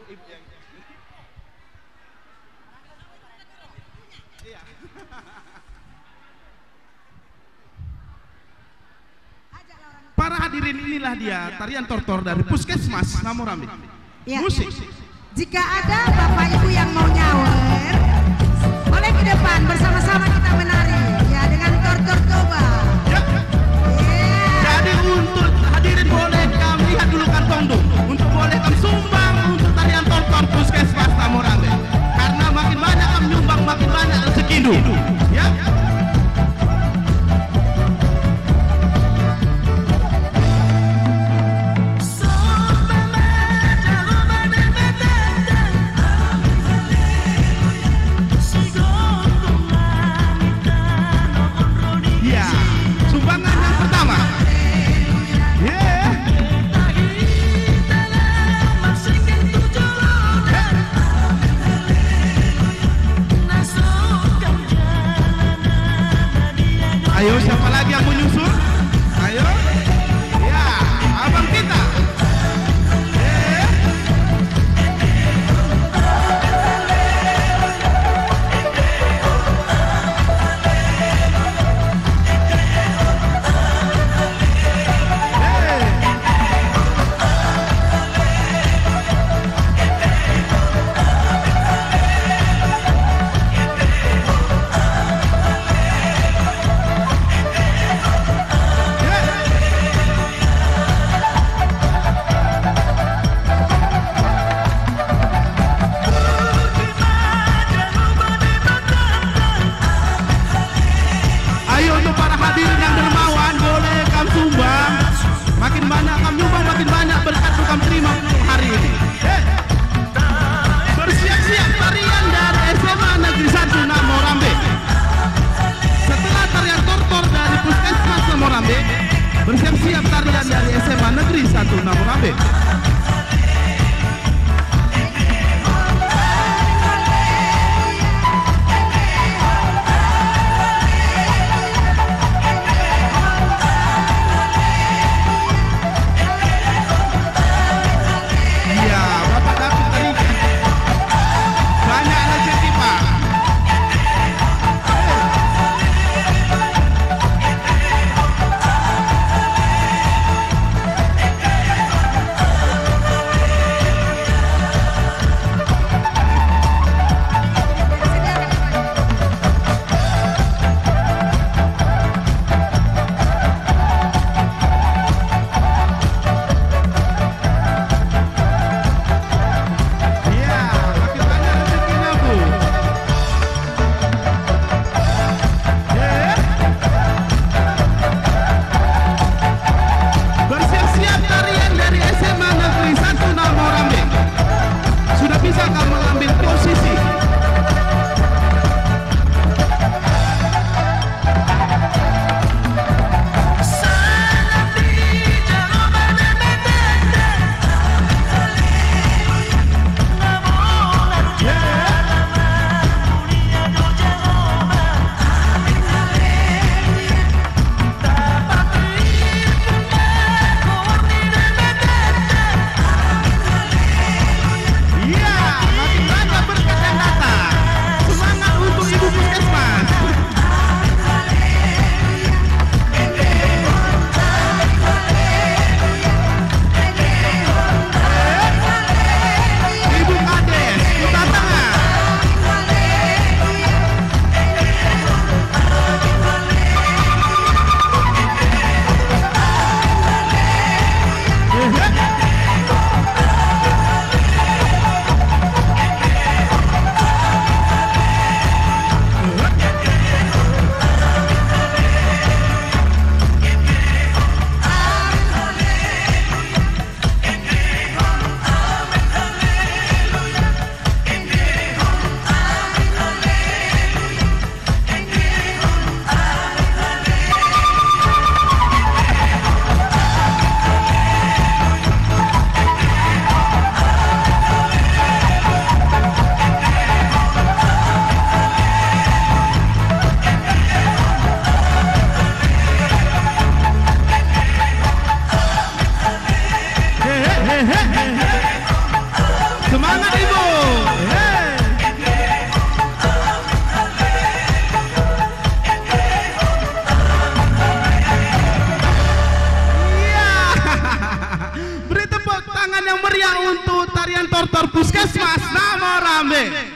Iya. Para hadirin, inilah dia tarian tortor dari Puskesmas Namorambi. Ya. Musik. Jika ada bapak ibu yang mau nyawer, boleh ke depan bersama-sama kita menari ya dengan tortor coba. Ya. Jadi untuk hadirin boleh kami lihat dulu kantong dong. Untuk boleh kami sumbang untuk tarian tortor Puskesmas Namorambi. Karena makin banyak kami nyumbang, makin banyak rezeki dulu. Ya. Sumbangan yang pertama. Yeah. tangan yang meriah untuk tarian tortor Puskesmas Namorambe.